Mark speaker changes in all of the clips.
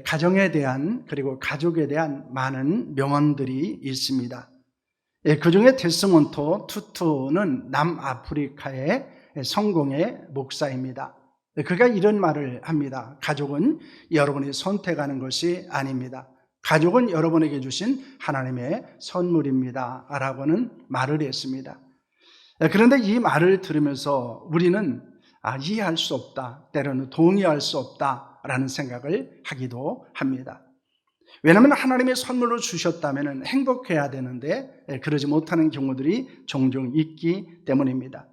Speaker 1: 가정에 대한 그리고 가족에 대한 많은 명언들이 있습니다. 그 중에 데스몬트 투투는 남아프리카의 성공의 목사입니다. 그가 이런 말을 합니다. 가족은 여러분이 선택하는 것이 아닙니다. 가족은 여러분에게 주신 하나님의 선물입니다 라고는 말을 했습니다. 그런데 이 말을 들으면서 우리는 이해할 수 없다, 때로는 동의할 수 없다라는 생각을 하기도 합니다. 왜냐하면 하나님의 선물로 주셨다면 행복해야 되는데 그러지 못하는 경우들이 종종 있기 때문입니다.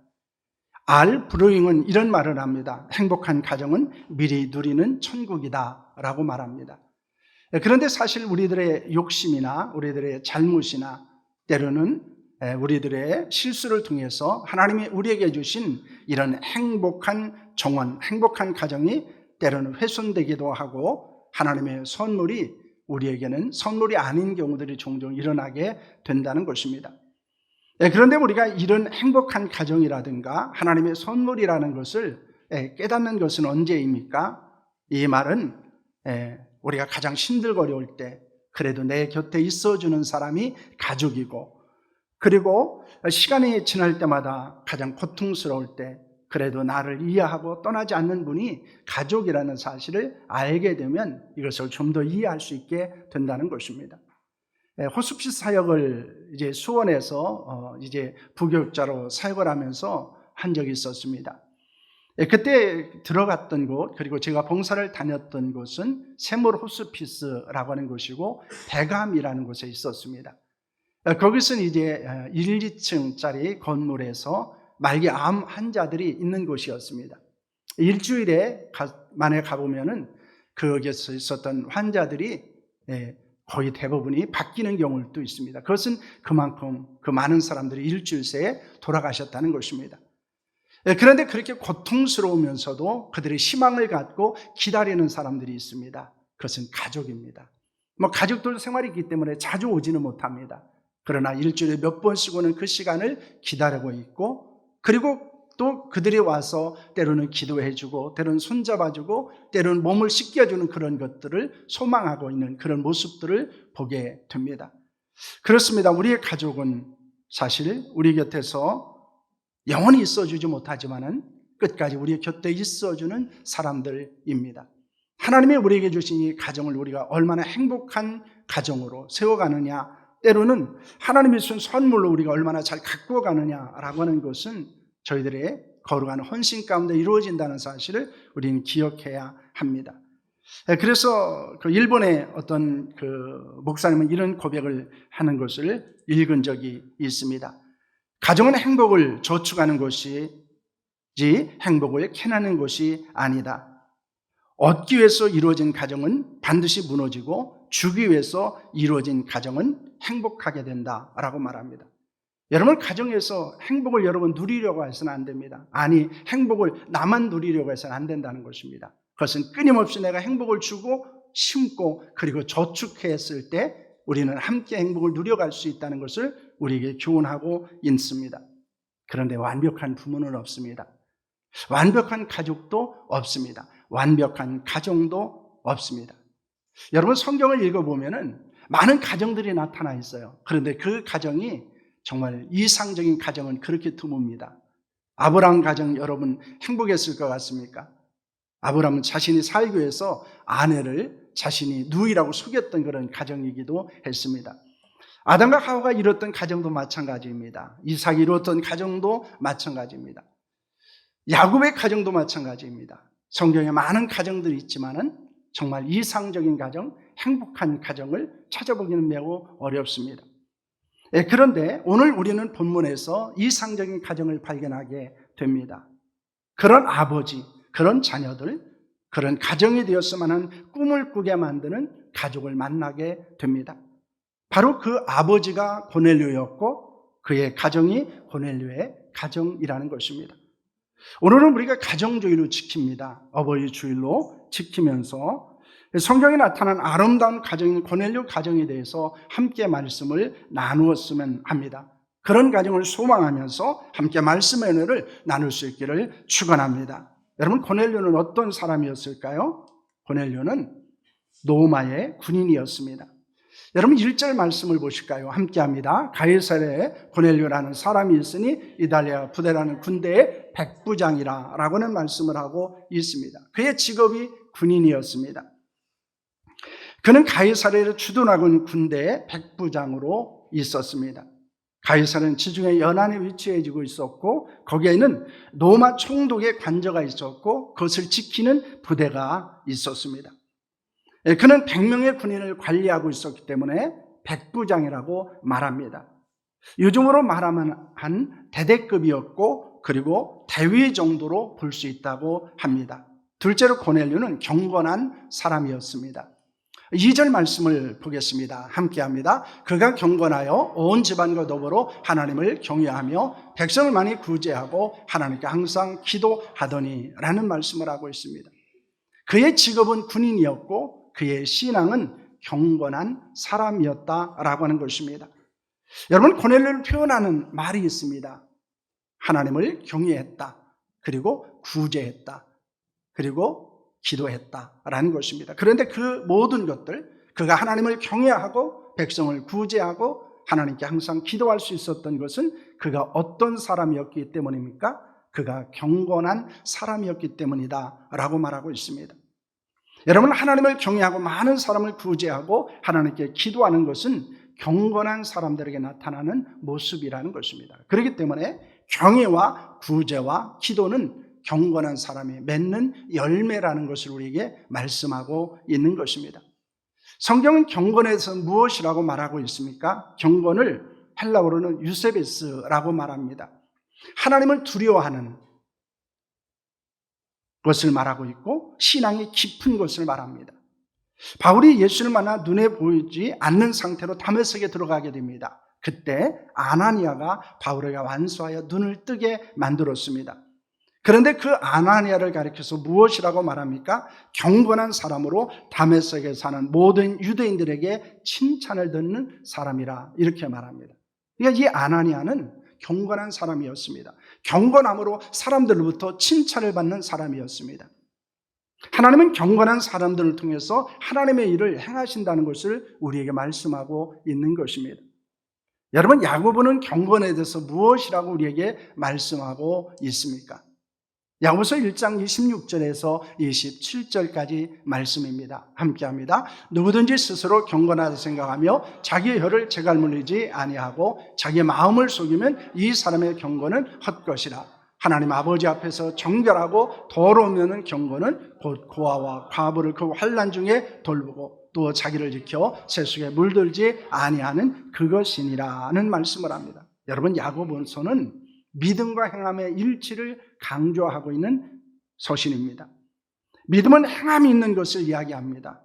Speaker 1: 알 브루잉은 이런 말을 합니다. 행복한 가정은 미리 누리는 천국이다 라고 말합니다. 그런데 사실 우리들의 욕심이나 우리들의 잘못이나 때로는 우리들의 실수를 통해서 하나님이 우리에게 주신 이런 행복한 정원, 행복한 가정이 때로는 훼손되기도 하고 하나님의 선물이 우리에게는 선물이 아닌 경우들이 종종 일어나게 된다는 것입니다. 그런데 우리가 이런 행복한 가정이라든가 하나님의 선물이라는 것을 깨닫는 것은 언제입니까? 이 말은 우리가 가장 힘들거려올 때 그래도 내 곁에 있어주는 사람이 가족이고, 그리고 시간이 지날 때마다 가장 고통스러울 때 그래도 나를 이해하고 떠나지 않는 분이 가족이라는 사실을 알게 되면 이것을 좀 더 이해할 수 있게 된다는 것입니다. 호스피스 사역을 이제 수원에서 이제 부교육자로 사역을 하면서 한 적이 있었습니다. 그때 들어갔던 곳, 그리고 제가 봉사를 다녔던 곳은 세몰 호스피스라고 하는 곳이고 대감이라는 곳에 있었습니다. 거기서는 이제 1, 2층짜리 건물에서 말기 암 환자들이 있는 곳이었습니다. 일주일에 만에 가보면은 거기서 있었던 환자들이 거의 대부분이 바뀌는 경우도 있습니다. 그것은 그만큼 그 많은 사람들이 일주일 새에 돌아가셨다는 것입니다. 그런데 그렇게 고통스러우면서도 그들의 희망을 갖고 기다리는 사람들이 있습니다. 그것은 가족입니다. 가족들 생활이 있기 때문에 자주 오지는 못합니다. 그러나 일주일에 몇 번씩 오는 그 시간을 기다리고 있고, 그리고 또 그들이 와서 때로는 기도해주고, 때로는 손잡아주고, 때로는 몸을 씻겨주는 그런 것들을 소망하고 있는 그런 모습들을 보게 됩니다. 그렇습니다. 우리의 가족은 사실 우리 곁에서 영원히 있어주지 못하지만은 끝까지 우리 곁에 있어주는 사람들입니다. 하나님이 우리에게 주신 이 가정을 우리가 얼마나 행복한 가정으로 세워가느냐, 때로는 하나님이 주신 선물로 우리가 얼마나 잘 가꾸어 가느냐라고 하는 것은 저희들의 거룩한 헌신 가운데 이루어진다는 사실을 우리는 기억해야 합니다. 그래서 그 일본의 어떤 그 목사님은 이런 고백을 하는 것을 읽은 적이 있습니다. 가정은 행복을 저축하는 것이지 행복을 캐내는 것이 아니다. 얻기 위해서 이루어진 가정은 반드시 무너지고 주기 위해서 이루어진 가정은 행복하게 된다라고 말합니다. 여러분, 가정에서 행복을 여러분 누리려고 해서는 안 됩니다. 아니, 행복을 나만 누리려고 해서는 안 된다는 것입니다. 그것은 끊임없이 내가 행복을 주고 심고 그리고 저축했을 때 우리는 함께 행복을 누려갈 수 있다는 것을 우리에게 교훈하고 있습니다. 그런데 완벽한 부모는 없습니다. 완벽한 가족도 없습니다. 완벽한 가정도 없습니다. 여러분, 성경을 읽어보면은 많은 가정들이 나타나 있어요. 그런데 그 가정이 정말 이상적인 가정은 그렇게 드뭅니다. 아브라함 가정 여러분 행복했을 것 같습니까? 아브라함은 자신이 살기 위해서 아내를 자신이 누이라고 속였던 그런 가정이기도 했습니다. 아담과 하와가 이뤘던 가정도 마찬가지입니다. 이삭이 이뤘던 가정도 마찬가지입니다. 야곱의 가정도 마찬가지입니다. 성경에 많은 가정들이 있지만은 정말 이상적인 가정, 행복한 가정을 찾아보기는 매우 어렵습니다. 그런데 오늘 우리는 본문에서 이상적인 가정을 발견하게 됩니다. 그런 아버지, 그런 자녀들, 그런 가정이 되었으면 하는 꿈을 꾸게 만드는 가족을 만나게 됩니다. 바로 그 아버지가 고넬료였고 그의 가정이 고넬료의 가정이라는 것입니다. 오늘은 우리가 가정주의로 지킵니다. 어버이 주일로 지키면서 성경에 나타난 아름다운 가정인 고넬료 가정에 대해서 함께 말씀을 나누었으면 합니다. 그런 가정을 소망하면서 함께 말씀의 은혜를 나눌 수 있기를 축원합니다. 여러분, 고넬료는 어떤 사람이었을까요? 고넬료는 로마의 군인이었습니다. 여러분 1절 말씀을 보실까요? 함께합니다. 가이사랴에 고넬료라는 사람이 있으니 이달리아 부대라는 군대의 백부장이라 라고는 말씀을 하고 있습니다. 그의 직업이 군인이었습니다. 그는 가이사랴를 주둔하고 있는 군대의 백부장으로 있었습니다. 가이사랴는 지중해 연안에 위치해지고 있었고 거기에는 로마 총독의 관저가 있었고 그것을 지키는 부대가 있었습니다. 그는 100명의 군인을 관리하고 있었기 때문에 백부장이라고 말합니다. 요즘으로 말하면 한 대대급이었고 그리고 대위 정도로 볼 수 있다고 합니다. 둘째로 고넬료는 경건한 사람이었습니다. 2절 말씀을 보겠습니다. 함께합니다. 그가 경건하여 온 집안과 더불어 하나님을 경외하며 백성을 많이 구제하고 하나님께 항상 기도하더니 라는 말씀을 하고 있습니다. 그의 직업은 군인이었고 그의 신앙은 경건한 사람이었다라고 하는 것입니다. 여러분 고넬료를 표현하는 말이 있습니다. 하나님을 경외했다. 그리고 구제했다. 그리고 기도했다라는 것입니다. 그런데 그 모든 것들 그가 하나님을 경외하고 백성을 구제하고 하나님께 항상 기도할 수 있었던 것은 그가 어떤 사람이었기 때문입니까? 그가 경건한 사람이었기 때문이다 라고 말하고 있습니다. 여러분 하나님을 경외하고 많은 사람을 구제하고 하나님께 기도하는 것은 경건한 사람들에게 나타나는 모습이라는 것입니다. 그렇기 때문에 경외와 구제와 기도는 경건한 사람이 맺는 열매라는 것을 우리에게 말씀하고 있는 것입니다. 성경은 경건에서 무엇이라고 말하고 있습니까? 경건을 헬라어로는 유세베스라고 말합니다. 하나님을 두려워하는 것을 말하고 있고 신앙이 깊은 것을 말합니다. 바울이 예수를 만나 눈에 보이지 않는 상태로 다메섹에 들어가게 됩니다. 그때 아나니아가 바울에게 완수하여 눈을 뜨게 만들었습니다. 그런데 그 아나니아를 가리켜서 무엇이라고 말합니까? 경건한 사람으로 다메섹에 사는 모든 유대인들에게 칭찬을 듣는 사람이라 이렇게 말합니다. 그러니까 이 아나니아는 경건한 사람이었습니다. 경건함으로 사람들로부터 칭찬을 받는 사람이었습니다. 하나님은 경건한 사람들을 통해서 하나님의 일을 행하신다는 것을 우리에게 말씀하고 있는 것입니다. 여러분 야고보는 경건에 대해서 무엇이라고 우리에게 말씀하고 있습니까? 야고보서 1장 26절에서 27절까지 말씀입니다. 함께합니다. 누구든지 스스로 경건하다 생각하며 자기의 혀를 재갈 물리지 아니하고 자기의 마음을 속이면 이 사람의 경건은 헛것이라. 하나님 아버지 앞에서 정결하고 더러우면 경건은 곧 고아와 과부를 그 환난 중에 돌보고 또 자기를 지켜 세속에 물들지 아니하는 그것이니라는 말씀을 합니다. 여러분 야고보서는 믿음과 행함의 일치를 강조하고 있는 서신입니다. 믿음은 행함이 있는 것을 이야기합니다.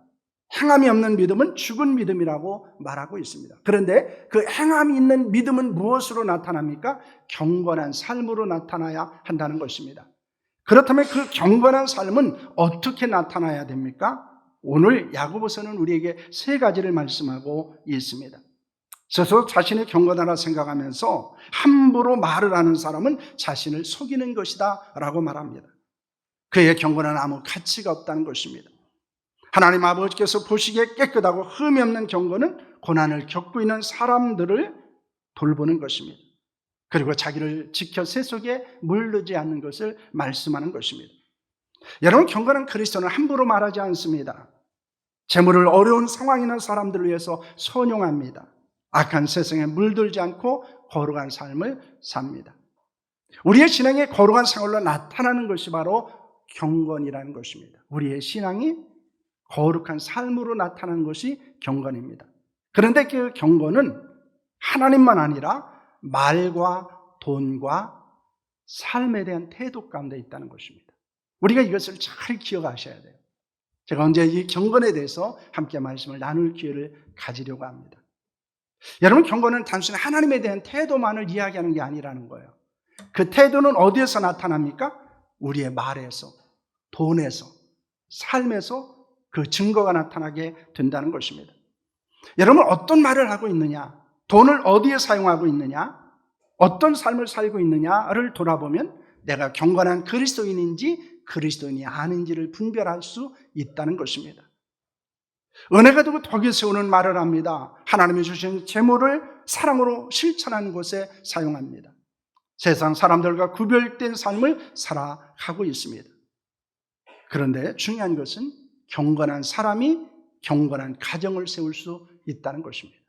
Speaker 1: 행함이 없는 믿음은 죽은 믿음이라고 말하고 있습니다. 그런데 그 행함이 있는 믿음은 무엇으로 나타납니까? 경건한 삶으로 나타나야 한다는 것입니다. 그렇다면 그 경건한 삶은 어떻게 나타나야 됩니까? 오늘 야고보서는 우리에게 세 가지를 말씀하고 있습니다. 스스로 자신이 경건하다 생각하면서 함부로 말을 하는 사람은 자신을 속이는 것이다 라고 말합니다. 그의 경건은 아무 가치가 없다는 것입니다. 하나님 아버지께서 보시기에 깨끗하고 흠이 없는 경건은 고난을 겪고 있는 사람들을 돌보는 것입니다. 그리고 자기를 지켜 세속에 물르지 않는 것을 말씀하는 것입니다. 여러분 경건한 그리스도는 함부로 말하지 않습니다. 재물을 어려운 상황에 있는 사람들을 위해서 선용합니다. 악한 세상에 물들지 않고 거룩한 삶을 삽니다. 우리의 신앙이 거룩한 생활로 나타나는 것이 바로 경건이라는 것입니다. 우리의 신앙이 거룩한 삶으로 나타나는 것이 경건입니다. 그런데 그 경건은 하나님만 아니라 말과 돈과 삶에 대한 태도 가운데 있다는 것입니다. 우리가 이것을 잘 기억하셔야 돼요. 제가 언제 이 경건에 대해서 함께 말씀을 나눌 기회를 가지려고 합니다. 여러분 경건은 단순히 하나님에 대한 태도만을 이야기하는 게 아니라는 거예요. 그 태도는 어디에서 나타납니까? 우리의 말에서, 돈에서, 삶에서 그 증거가 나타나게 된다는 것입니다. 여러분 어떤 말을 하고 있느냐, 돈을 어디에 사용하고 있느냐, 어떤 삶을 살고 있느냐를 돌아보면 내가 경건한 그리스도인인지 그리스도인이 아닌지를 분별할 수 있다는 것입니다. 은혜가 되고 덕이 세우는 말을 합니다. 하나님이 주신 재물을 사랑으로 실천하는 곳에 사용합니다. 세상 사람들과 구별된 삶을 살아가고 있습니다. 그런데 중요한 것은 경건한 사람이 경건한 가정을 세울 수 있다는 것입니다.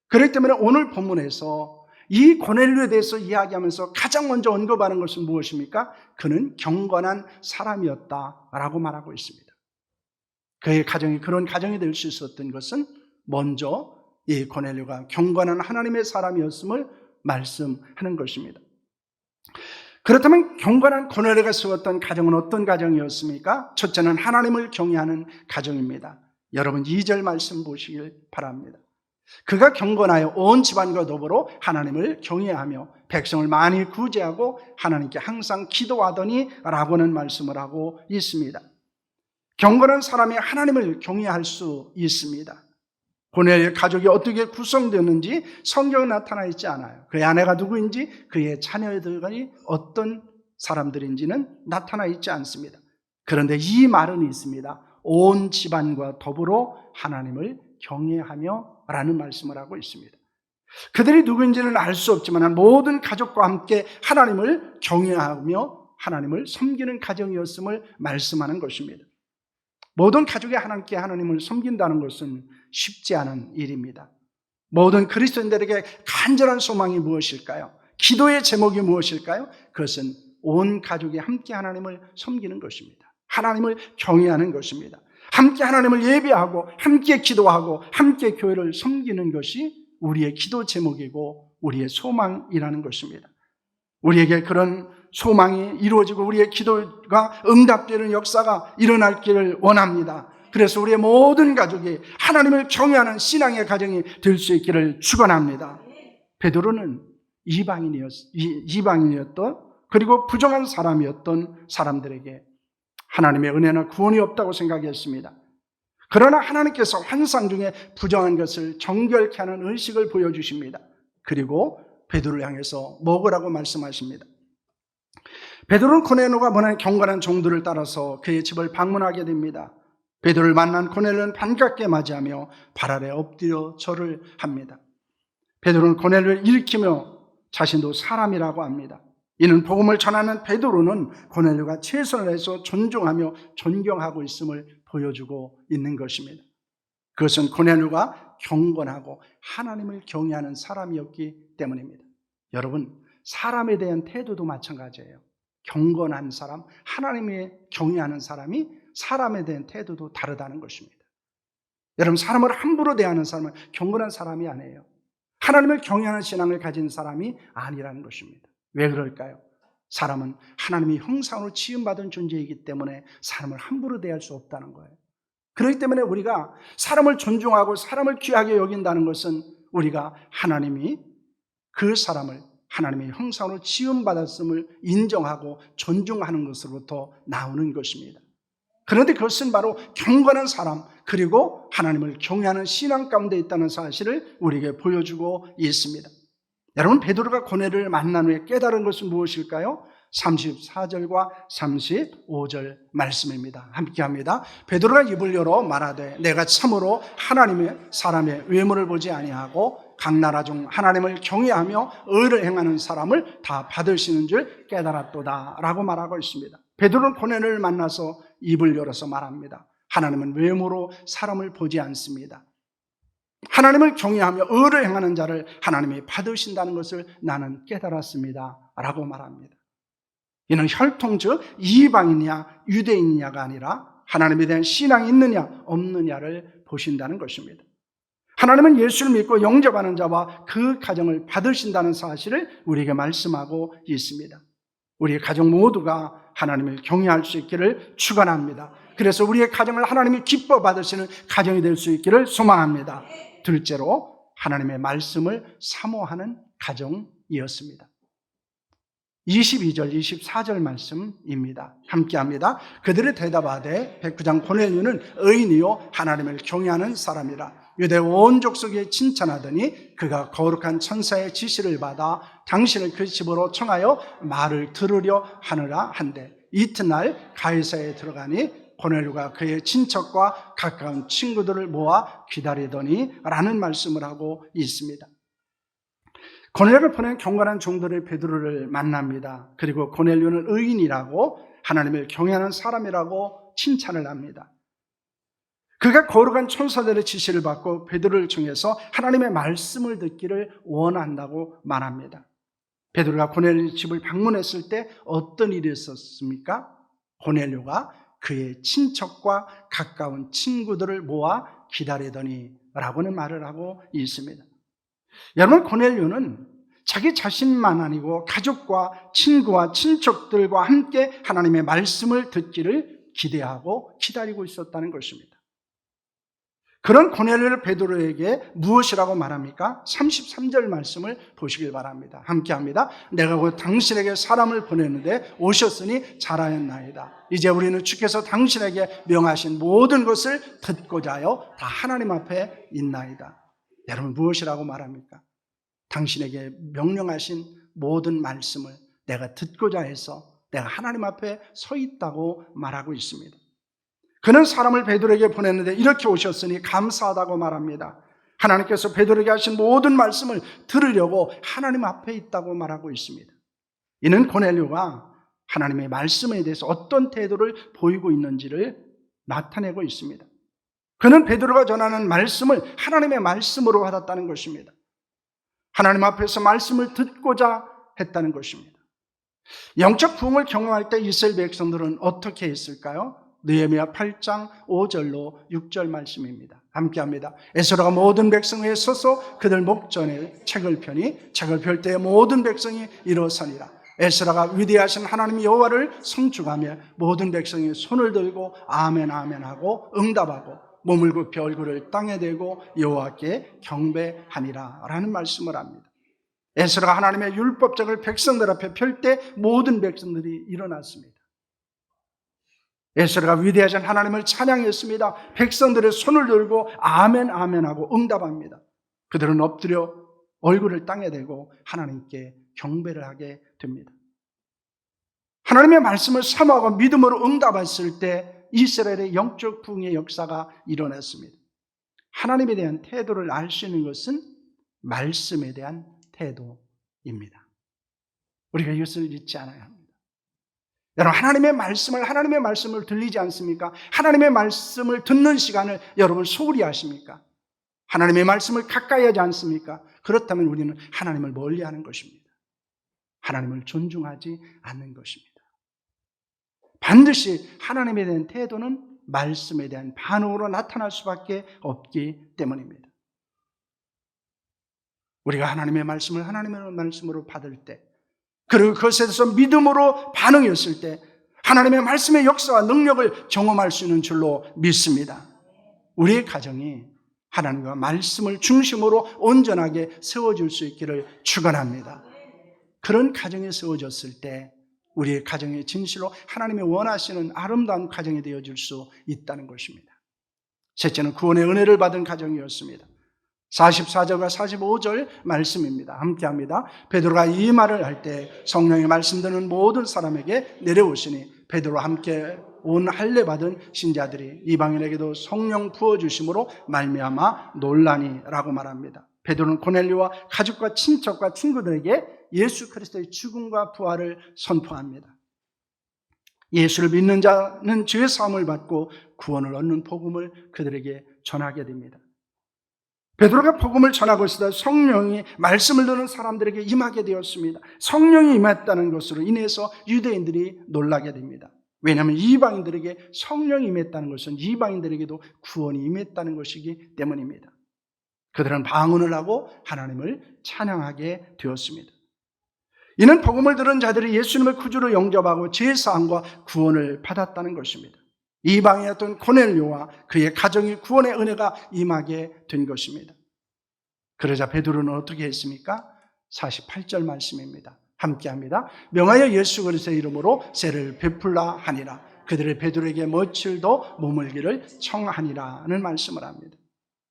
Speaker 1: 그렇기 때문에 오늘 본문에서 이 고넬료에 대해서 이야기하면서 가장 먼저 언급하는 것은 무엇입니까? 그는 경건한 사람이었다라고 말하고 있습니다. 그의 가정이 그런 가정이 될 수 있었던 것은 먼저 이 고넬료가 경건한 하나님의 사람이었음을 말씀하는 것입니다. 그렇다면 경건한 고넬료가 세웠던 가정은 어떤 가정이었습니까? 첫째는 하나님을 경외하는 가정입니다. 여러분 2절 말씀 보시길 바랍니다. 그가 경건하여 온 집안과 더불어 하나님을 경외하며 백성을 많이 구제하고 하나님께 항상 기도하더니 라고는 말씀을 하고 있습니다. 경건한 사람이 하나님을 경외할 수 있습니다. 고넬료의 가족이 어떻게 구성되었는지 성경에 나타나 있지 않아요. 그의 아내가 누구인지 그의 자녀들이 어떤 사람들인지는 나타나 있지 않습니다. 그런데 이 말은 있습니다. 온 집안과 더불어 하나님을 경외하며 라는 말씀을 하고 있습니다. 그들이 누구인지는 알 수 없지만 모든 가족과 함께 하나님을 경외하며 하나님을 섬기는 가정이었음을 말씀하는 것입니다. 모든 가족이 함께 하나님을 섬긴다는 것은 쉽지 않은 일입니다. 모든 그리스도인들에게 간절한 소망이 무엇일까요? 기도의 제목이 무엇일까요? 그것은 온 가족이 함께 하나님을 섬기는 것입니다. 하나님을 경외하는 것입니다. 함께 하나님을 예배하고 함께 기도하고 함께 교회를 섬기는 것이 우리의 기도 제목이고 우리의 소망이라는 것입니다. 우리에게 그런 소망이 이루어지고 우리의 기도가 응답되는 역사가 일어날기를 원합니다. 그래서 우리의 모든 가족이 하나님을 경외하는 신앙의 가정이 될 수 있기를 축원합니다. 베드로는 이방인이었던 그리고 부정한 사람이었던 사람들에게 하나님의 은혜나 구원이 없다고 생각했습니다. 그러나 하나님께서 환상 중에 부정한 것을 정결케 하는 의식을 보여주십니다. 그리고 베드로를 향해서 먹으라고 말씀하십니다. 베드로는 고넬료가 보낸 경건한 종들을 따라서 그의 집을 방문하게 됩니다. 베드로를 만난 고넬료는 반갑게 맞이하며 발 아래 엎드려 절을 합니다. 베드로는 고넬료를 일으키며 자신도 사람이라고 합니다. 이는 복음을 전하는 베드로는 고넬료가 최선을 해서 존중하며 존경하고 있음을 보여주고 있는 것입니다. 그것은 고넬료가 경건하고 하나님을 경외하는 사람이었기 때문입니다. 여러분, 사람에 대한 태도도 마찬가지예요. 경건한 사람, 하나님을 경외하는 사람이 사람에 대한 태도도 다르다는 것입니다. 여러분, 사람을 함부로 대하는 사람은 경건한 사람이 아니에요. 하나님을 경외하는 신앙을 가진 사람이 아니라는 것입니다. 왜 그럴까요? 사람은 하나님의 형상으로 지음받은 존재이기 때문에 사람을 함부로 대할 수 없다는 거예요. 그렇기 때문에 우리가 사람을 존중하고 사람을 귀하게 여긴다는 것은 우리가 하나님이 그 사람을 하나님의 형상으로 지음받았음을 인정하고 존중하는 것으로부터 나오는 것입니다. 그런데 그것은 바로 경건한 사람 그리고 하나님을 경외하는 신앙 가운데 있다는 사실을 우리에게 보여주고 있습니다. 여러분, 베드로가 고넬료를 만난 후에 깨달은 것은 무엇일까요? 34절과 35절 말씀입니다. 함께 합니다. 베드로가 입을 열어 말하되 내가 참으로 하나님의 사람의 외모를 보지 아니하고 각 나라 중 하나님을 경외하며 의를 행하는 사람을 다 받으시는 줄 깨달았도다 라고 말하고 있습니다. 베드로는 고넬료를 만나서 입을 열어서 말합니다. 하나님은 외모로 사람을 보지 않습니다. 하나님을 경외하며 의를 행하는 자를 하나님이 받으신다는 것을 나는 깨달았습니다 라고 말합니다. 이는 혈통 즉 이방이냐 유대인이냐가 아니라 하나님에 대한 신앙이 있느냐 없느냐를 보신다는 것입니다. 하나님은 예수를 믿고 영접하는 자와 그 가정을 받으신다는 사실을 우리에게 말씀하고 있습니다. 우리의 가정 모두가 하나님을 경외할 수 있기를 축원합니다. 그래서 우리의 가정을 하나님이 기뻐 받으시는 가정이 될 수 있기를 소망합니다. 둘째로 하나님의 말씀을 사모하는 가정이었습니다. 22절, 24절 말씀입니다. 함께합니다. 그들이 대답하되 백부장 고넬료는 의인이요 하나님을 경외하는 사람이라 유대 온 족속에 칭찬하더니 그가 거룩한 천사의 지시를 받아 당신을 그 집으로 청하여 말을 들으려 하느라 한데 이튿날 가이사에 들어가니 고넬료가 그의 친척과 가까운 친구들을 모아 기다리더니 라는 말씀을 하고 있습니다. 고넬료를 보낸 경건한 종들의 베드로를 만납니다. 그리고 고넬료는 의인이라고, 하나님을 경외하는 사람이라고 칭찬을 합니다. 그가 거룩한 천사들의 지시를 받고 베드로를 통해서 하나님의 말씀을 듣기를 원한다고 말합니다. 베드로가 고넬료 집을 방문했을 때 어떤 일이 있었습니까? 고넬료가 그의 친척과 가까운 친구들을 모아 기다리더니 라고는 말을 하고 있습니다. 여러분, 고넬료는 자기 자신만 아니고 가족과 친구와 친척들과 함께 하나님의 말씀을 듣기를 기대하고 기다리고 있었다는 것입니다. 그런 고넬료를 베드로에게 무엇이라고 말합니까? 33절 말씀을 보시길 바랍니다. 함께합니다. 내가 곧 당신에게 사람을 보냈는데 오셨으니 잘하였나이다. 이제 우리는 주께서 당신에게 명하신 모든 것을 듣고자 하여 다 하나님 앞에 있나이다. 여러분, 무엇이라고 말합니까? 당신에게 명령하신 모든 말씀을 내가 듣고자 해서 내가 하나님 앞에 서 있다고 말하고 있습니다. 그는 사람을 베드로에게 보냈는데 이렇게 오셨으니 감사하다고 말합니다. 하나님께서 베드로에게 하신 모든 말씀을 들으려고 하나님 앞에 있다고 말하고 있습니다. 이는 고넬료가 하나님의 말씀에 대해서 어떤 태도를 보이고 있는지를 나타내고 있습니다. 그는 베드로가 전하는 말씀을 하나님의 말씀으로 받았다는 것입니다. 하나님 앞에서 말씀을 듣고자 했다는 것입니다. 영적 부흥을 경험할 때 이스라엘 백성들은 어떻게 했을까요? 느헤미야 8장 5절로 6절 말씀입니다. 함께합니다. 에스라가 모든 백성 위에 서서 그들 목전에 책을 펴니 책을 펼 때에 모든 백성이 일어서니라. 에스라가 위대하신 하나님 여호와를 성축하며 모든 백성이 손을 들고 아멘 아멘 하고 응답하고 몸을 굽혀 얼굴을 땅에 대고 여호와께 경배하니라 라는 말씀을 합니다. 에스라가 하나님의 율법책을 백성들 앞에 펼 때 모든 백성들이 일어났습니다. 에스라가 위대하신 하나님을 찬양했습니다. 백성들의 손을 들고 아멘 아멘 하고 응답합니다. 그들은 엎드려 얼굴을 땅에 대고 하나님께 경배를 하게 됩니다. 하나님의 말씀을 사모하고 믿음으로 응답했을 때 이스라엘의 영적 부흥의 역사가 일어났습니다. 하나님에 대한 태도를 알 수 있는 것은 말씀에 대한 태도입니다. 우리가 이것을 잊지 않아야 합니다. 여러분, 하나님의 말씀을 들리지 않습니까? 하나님의 말씀을 듣는 시간을 여러분 소홀히 하십니까? 하나님의 말씀을 가까이 하지 않습니까? 그렇다면 우리는 하나님을 멀리하는 것입니다. 하나님을 존중하지 않는 것입니다. 반드시 하나님에 대한 태도는 말씀에 대한 반응으로 나타날 수밖에 없기 때문입니다. 우리가 하나님의 말씀을 하나님의 말씀으로 받을 때, 그리고 그것에 대해서 믿음으로 반응했을 때 하나님의 말씀의 역사와 능력을 경험할 수 있는 줄로 믿습니다. 우리의 가정이 하나님과 말씀을 중심으로 온전하게 세워질 수 있기를 축원합니다. 그런 가정이 세워졌을 때 우리의 가정이 진실로 하나님이 원하시는 아름다운 가정이 되어질 수 있다는 것입니다. 셋째는 구원의 은혜를 받은 가정이었습니다. 44절과 45절 말씀입니다. 함께합니다. 베드로가 이 말을 할 때 성령의 말씀 듣는 모든 사람에게 내려오시니 베드로와 함께 온 할례 받은 신자들이 이방인에게도 성령 부어주심으로 말미암아 놀라니라고 말합니다. 베드로는 고넬료와 가족과 친척과 친구들에게 예수 그리스도의 죽음과 부활을 선포합니다. 예수를 믿는 자는 죄 사함을 받고 구원을 얻는 복음을 그들에게 전하게 됩니다. 베드로가 복음을 전하고 있으다 성령이 말씀을 듣는 사람들에게 임하게 되었습니다. 성령이 임했다는 것으로 인해서 유대인들이 놀라게 됩니다. 왜냐하면 이방인들에게 성령이 임했다는 것은 이방인들에게도 구원이 임했다는 것이기 때문입니다. 그들은 방언을 하고 하나님을 찬양하게 되었습니다. 이는 복음을 들은 자들이 예수님을 구주로 영접하고 제사함과 구원을 받았다는 것입니다. 이방인이었던 고넬료와 그의 가정이 구원의 은혜가 임하게 된 것입니다. 그러자 베드로는 어떻게 했습니까? 48절 말씀입니다. 함께합니다. 명하여 예수 그리스도의 이름으로 세를 베풀라 하니라. 그들의 베드로에게 며칠도 머물기를 청하니라는 말씀을 합니다.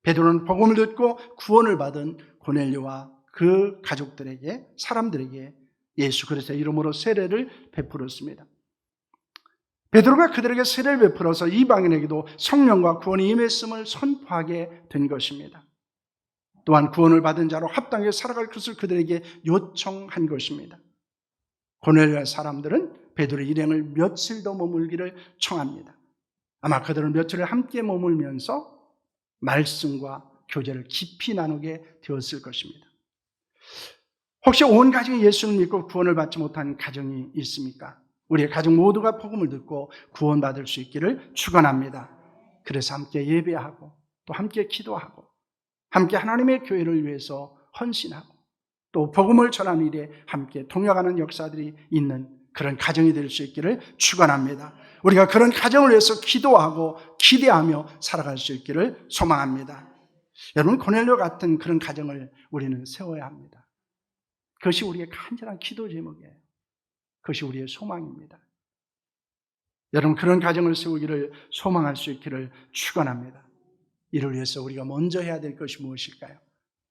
Speaker 1: 베드로는 복음을 듣고 구원을 받은 고넬료와 그 가족들에게, 사람들에게 예수 그리스도의 이름으로 세례를 베풀었습니다. 베드로가 그들에게 세례를 베풀어서 이방인에게도 성령과 구원이 임했음을 선포하게 된 것입니다. 또한 구원을 받은 자로 합당하게 살아갈 것을 그들에게 요청한 것입니다. 고넬료의 사람들은 베드로의 일행을 며칠 더 머물기를 청합니다. 아마 그들은 며칠을 함께 머물면서 말씀과 교제를 깊이 나누게 되었을 것입니다. 혹시 온 가정이 예수를 믿고 구원을 받지 못한 가정이 있습니까? 우리의 가족 모두가 복음을 듣고 구원받을 수 있기를 축원합니다. 그래서 함께 예배하고 또 함께 기도하고 함께 하나님의 교회를 위해서 헌신하고 또 복음을 전하는 일에 함께 동역하는 역사들이 있는 그런 가정이 될 수 있기를 축원합니다. 우리가 그런 가정을 위해서 기도하고 기대하며 살아갈 수 있기를 소망합니다. 여러분, 고넬료 같은 그런 가정을 우리는 세워야 합니다. 그것이 우리의 간절한 기도 제목이에요. 그것이 우리의 소망입니다. 여러분, 그런 가정을 세우기를 소망할 수 있기를 축원합니다. 이를 위해서 우리가 먼저 해야 될 것이 무엇일까요?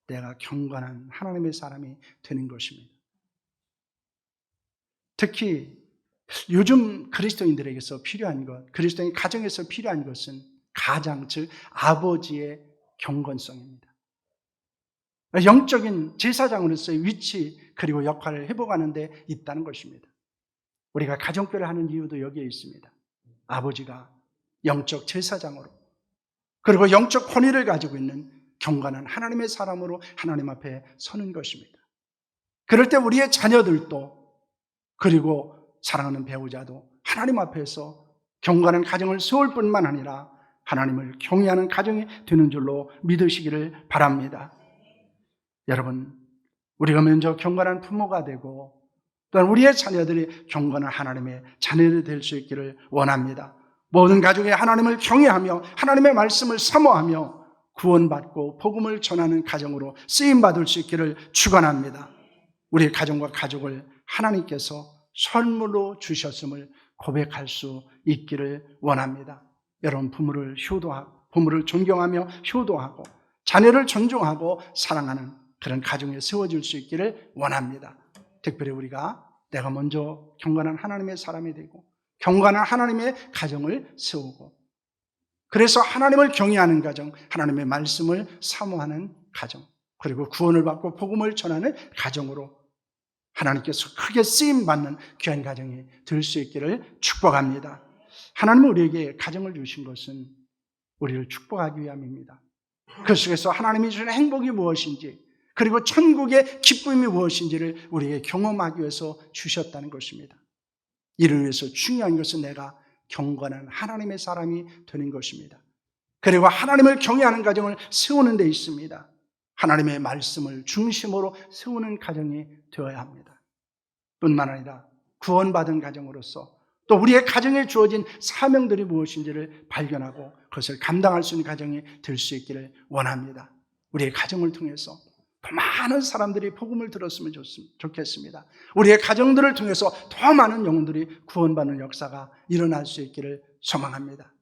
Speaker 1: 내가 경건한 하나님의 사람이 되는 것입니다. 특히 요즘 그리스도인들에게서 필요한 것, 그리스도인 가정에서 필요한 것은 가장, 즉 아버지의 경건성입니다. 영적인 제사장으로서의 위치 그리고 역할을 회복하는 데 있다는 것입니다. 우리가 가정교회를 하는 이유도 여기에 있습니다. 아버지가 영적 제사장으로 그리고 영적 권위를 가지고 있는 경건한 하나님의 사람으로 하나님 앞에 서는 것입니다. 그럴 때 우리의 자녀들도 그리고 사랑하는 배우자도 하나님 앞에서 경건한 가정을 세울 뿐만 아니라 하나님을 경외하는 가정이 되는 줄로 믿으시기를 바랍니다. 여러분, 우리가 먼저 경건한 부모가 되고 또한 우리의 자녀들이 경건한 하나님의 자녀들이 될 수 있기를 원합니다. 모든 가족이 하나님을 경외하며 하나님의 말씀을 사모하며 구원받고 복음을 전하는 가정으로 쓰임받을 수 있기를 축원합니다. 우리의 가정과 가족을 하나님께서 선물로 주셨음을 고백할 수 있기를 원합니다. 여러분, 부모를 효도하고 부모를 존경하며 효도하고 자녀를 존중하고 사랑하는 그런 가정에 세워질 수 있기를 원합니다. 특별히 우리가 내가 먼저 경건한 하나님의 사람이 되고 경건한 하나님의 가정을 세우고 그래서 하나님을 경외하는 가정, 하나님의 말씀을 사모하는 가정, 그리고 구원을 받고 복음을 전하는 가정으로 하나님께서 크게 쓰임받는 귀한 가정이 될 수 있기를 축복합니다. 하나님은 우리에게 가정을 주신 것은 우리를 축복하기 위함입니다. 그 속에서 하나님이 주는 행복이 무엇인지 그리고 천국의 기쁨이 무엇인지를 우리에게 경험하기 위해서 주셨다는 것입니다. 이를 위해서 중요한 것은 내가 경건한 하나님의 사람이 되는 것입니다. 그리고 하나님을 경외하는 가정을 세우는 데 있습니다. 하나님의 말씀을 중심으로 세우는 가정이 되어야 합니다. 뿐만 아니라 구원받은 가정으로서 또 우리의 가정에 주어진 사명들이 무엇인지를 발견하고 그것을 감당할 수 있는 가정이 될 수 있기를 원합니다. 우리의 가정을 통해서 더 많은 사람들이 복음을 들었으면 좋겠습니다. 우리의 가정들을 통해서 더 많은 영혼들이 구원받는 역사가 일어날 수 있기를 소망합니다.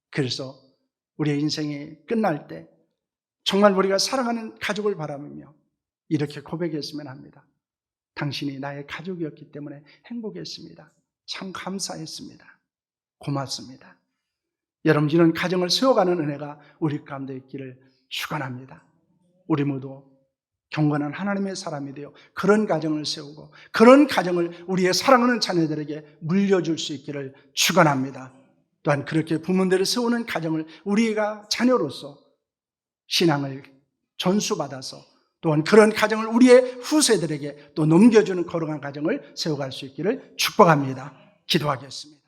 Speaker 1: 그래서 우리의 인생이 끝날 때 정말 우리가 사랑하는 가족을 바라보며 이렇게 고백했으면 합니다. 당신이 나의 가족이었기 때문에 행복했습니다. 참 감사했습니다. 고맙습니다. 여러분, 이런 가정을 세워가는 은혜가 우리 가운데 있기를 축원합니다. 우리 모두 경건한 하나님의 사람이 되어 그런 가정을 세우고 그런 가정을 우리의 사랑하는 자녀들에게 물려줄 수 있기를 축원합니다. 또한 그렇게 부모들을 세우는 가정을 우리가 자녀로서 신앙을 전수받아서 또한 그런 가정을 우리의 후세들에게 또 넘겨주는 거룩한 가정을 세워갈 수 있기를 축복합니다. 기도하겠습니다.